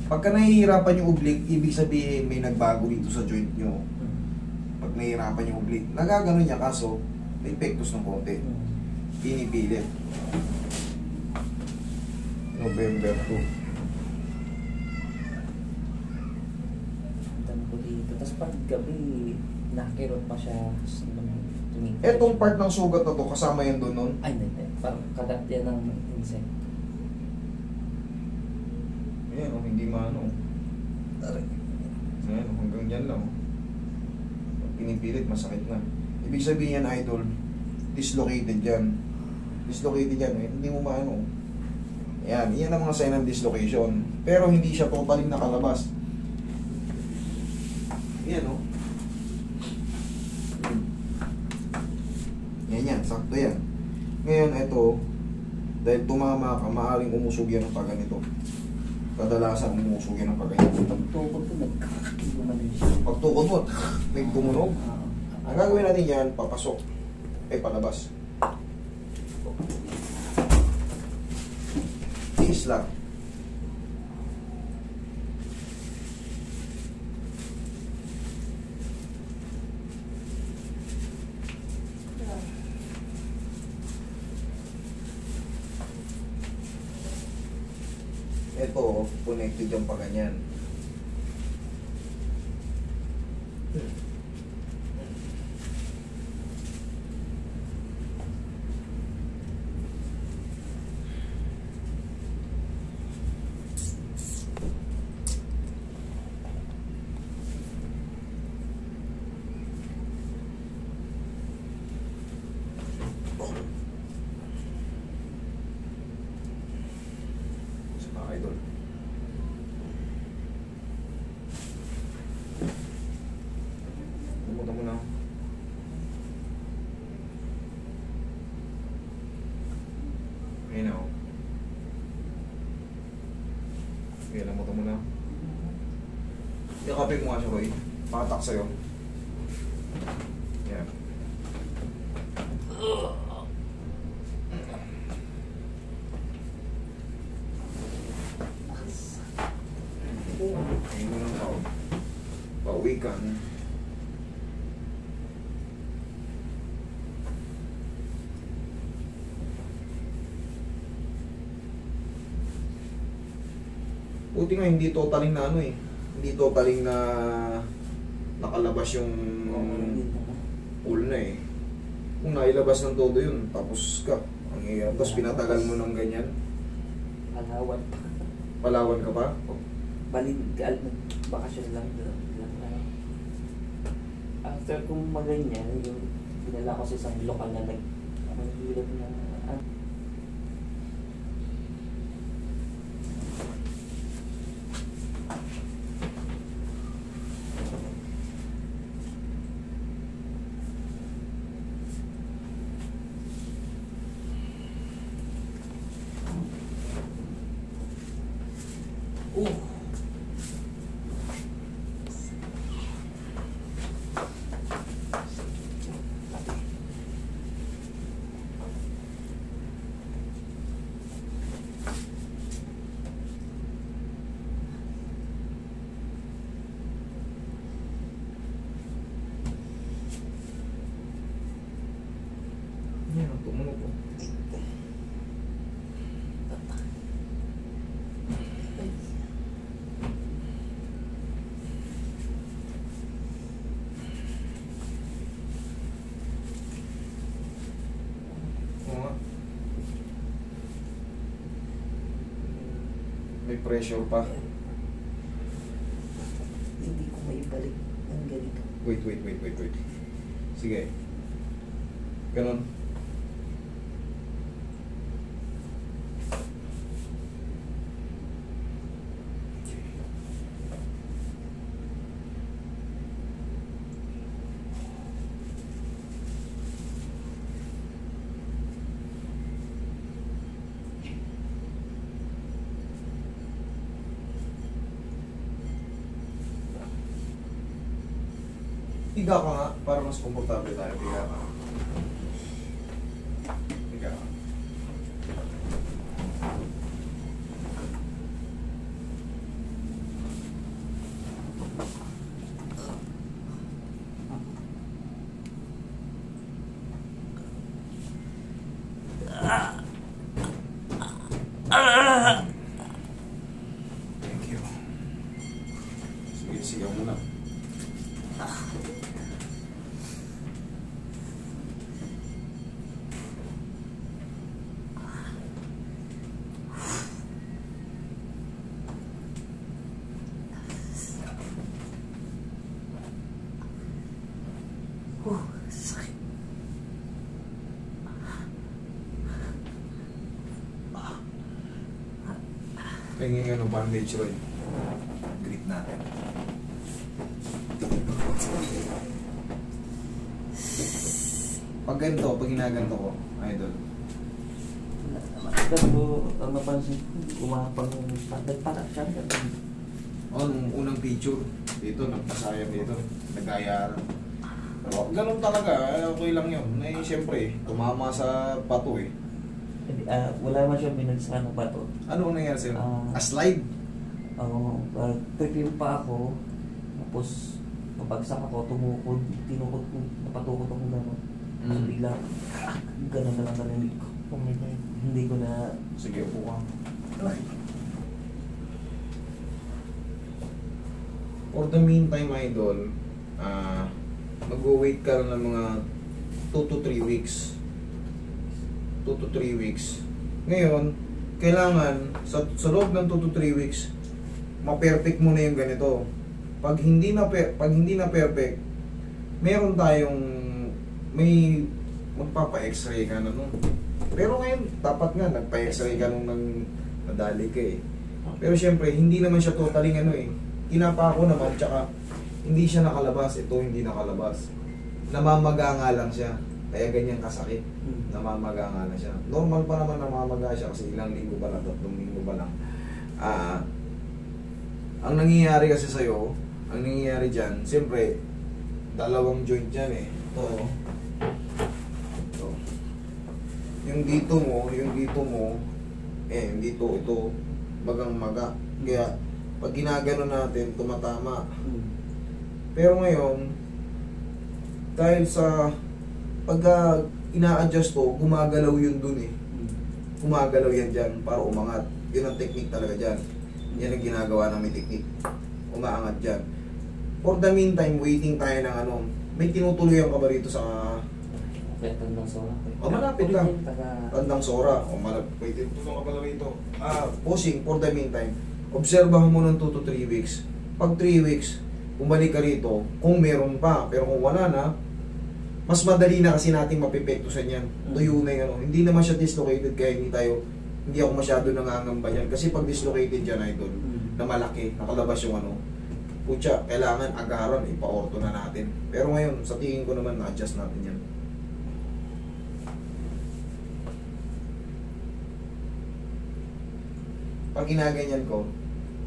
Pagka nahihirapan yung oblique, ibig sabihin may nagbago dito sa joint nyo. Pag nahihirapan yung oblique, nagagano niya kaso may pectus ng konti. Pinipilit. November 2. Dami ko dito. Tapos pag gabi, nakakirot pa siya. Etong part ng sugat na to, kasama yan doon nun? Ay, hindi. Parang kagat yan ng insect. Ayan, oh, hindi maano. Ayan, oh, hanggang dyan lang. Pag pinipilit, masakit na. Ibig sabihin yan, idol, dislocated yan. Dislocated yan, eh. Hindi mo maano. Ayan, yan ang mga sign ng dislocation. Pero hindi siya totally nakalabas. Ayan, oh. Yan, sakto yan. Ngayon, ito, dahil tumama ka, maaaring umusog yan ng pagganito. Kadalasan umusog yan ng pagganito. Pagtukod ko, nagkakakiluman din siya. Pagtukod mo, may tumunog. Ang gagawin natin yan, papasok. Palabas. Tiis lang. Ito, connected yung pa ganyan. Idol. Pumunta mo na. Ayun na, oh. Okay, lamuta mo na. Yakapin mo nga siya, Roy. Patak sa'yo. Yan. Ayun mo lang tao. Pauwi ka. Buti nga hindi totaling na ano eh. Hindi totaling na nakalabas yung pool na eh. Kung nailabas ng todo yun, tapos ka. Ang hirap. Tapos pinatagal mo ng ganyan. Palawan pa. Palawan ka pa? Bakasyon lang doon. After kung maganyan, yung dinala ko sa isang lokal na hirap na Yan, tumunog ko. May pressure pa. hindi ko maibalik ng ganito. Wait. Sige. Ganon. Higa ka nga, para mas komportable tayo. Higa ka. Higa ka. Thank you. Sige, sigaw mo na. Sakit. Tingin nga ng bandage, Roy. Grip natin. Pag ganito, pag ginaganto ko, idol. Pero ang napansin ko, umapang nagpatak siya. Oh, nung unang picture, dito, nagpasayang dito, nag-ayaran. Pero ganun talaga, okay lang yun. Eh, siyempre, tumama sa bato eh. Wala man siya binagsakan ng bato. Ano ang nangyari sa'yo? A slide? Trip yung pa ako, tapos napagsak ako, tumukod, tinukod ko, napatukod ako gano'n. So bigla, gano'n na lang narinig ko. Oh my God. Hindi ko na... Sige, upo ka. For the meantime, idol, mag-wait ka lang ng mga 2 to 3 weeks. 2 to 3 weeks. Ngayon, kailangan sa loob ng 2 to 3 weeks, ma-perfect mo na yung ganito. Pag hindi na perfect, meron tayong may magpapa-x-ray ka na nun. Pero ngayon, dapat nga nagpa-x-ray ka nung nadali ka eh. Pero syempre, hindi naman siya totally kinapa ko naman, tsaka hindi siya nakalabas. Ito hindi nakalabas. Namamaga nga lang siya. Kaya ganyan kasakit. Namamaga nga lang siya. Normal pa naman namamaga siya kasi ilang linggo pa lang, 3 linggo pa lang. Ang nangyayari kasi sa'yo, ang nangyayari dyan, siyempre, dalawang joint dyan eh. Ito. Yung dito mo, yung dito, ito, magang-maga. Kaya, pag ginagano natin, tumatama. Pero ngayon, dahil sa pagka ina-adjust to, gumagalaw yun dun eh. Gumagalaw yan dyan para umangat. Yun ang technique talaga dyan. Yan ang ginagawa namin technique. Umaangat dyan. For the meantime, waiting tayo ng may tinutuloyan ka ba rito sa... Tandang Sora. malapit lang. Tandang Sora. May tinutulong ka pala rito. Bossing, for the meantime, obserbahan mo ng 2 to 3 weeks. Pag 3 weeks, bumalik ka rito, kung meron pa, pero kung wala na, mas madali na kasi nating mapipektusan yan. Tuyo na yung Hindi naman siya dislocated, kaya hindi ako masyado nangangamba yan. Kasi pag dislocated yan, idol, na malaki, nakalabas yung putya, kailangan agaran, ipa-orto na natin. Pero ngayon, sa tingin ko naman, na-adjust natin yan. Pag ginaganyan ko,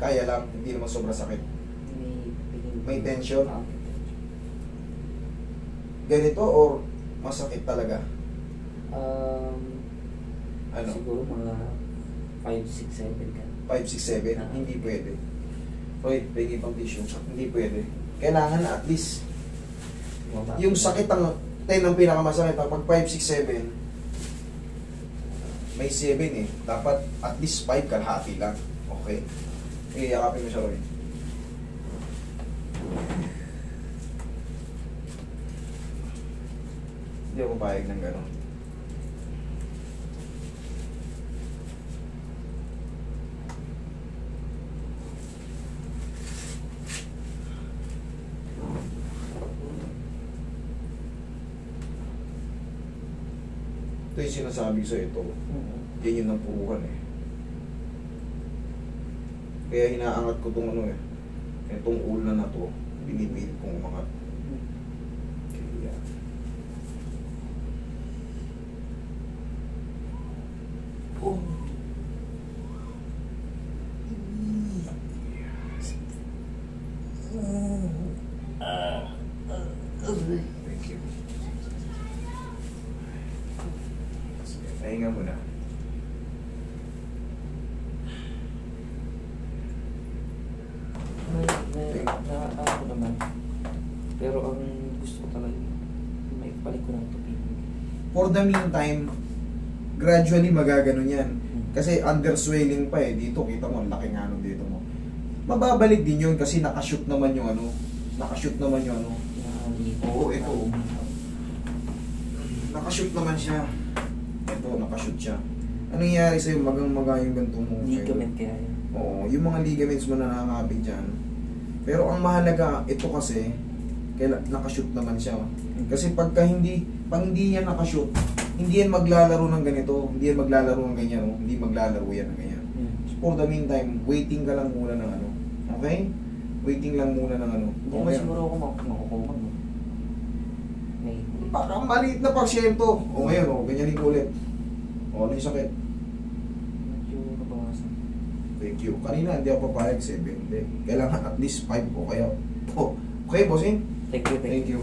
kaya lang, hindi naman sobra sakit. May tension? Ganito or masakit talaga? Ano? Siguro mga 5, 6, 7 ka. 5, 6, 7? Hindi pwede. Roy, bigay pang tissue. Hindi pwede. Kailangan na at least yung sakit ang 10 ang pinakamasakit. Pag 5, 6, 7 may 7 eh. Dapat at least 5 kalahati lang. Okay? Yakapin mo siya, Roy. Hindi ako payag ng gano'n. Ito yung sinasabi ko sa ito. Yan yung napuruhan eh. Kaya hinaangat ko itong itong ulan na to, binipilit kong umangat. Kaya thank you. Pahinga muna. Ako naman. Pero ang gusto ko talaga, may balik ko ng tubig. For the meantime, gradually magaganon yan. Kasi underswelling pa eh. Dito, kita mo, ang laki nga nung dito mo. Mababalik din yun kasi nakashoot naman yung ano. Nakashoot naman yung ano. Oo, ito. Nakashoot naman siya. Ito, nakashoot siya. Anong nangyayari sa'yo? Magang-maga yung ganito mo. Ligament kaya yun. Oo, yung mga ligaments mo na nakakapit dyan. Pero ang mahalaga, ito kasi, nakashoot naman siya. Kasi pag hindi yan nakashoot, hindi yan maglalaro ng ganito, hindi yan maglalaro ng ganyan, no? Hindi maglalaro yan ng ganyan. So for the meantime, waiting ka lang muna ng ano. Okay? Waiting lang muna ng ano. Hindi naman siguro ako makukuha mo. May Parang maliit na porsyento. O ngayon, ganyan yung ulit. O ano yung sakit? medyo nabawasan. Thank you. Kanina hindi ako papayag 7. Kailangan at least 5 o kaya. Okay, bossing? Thank you. Thank you.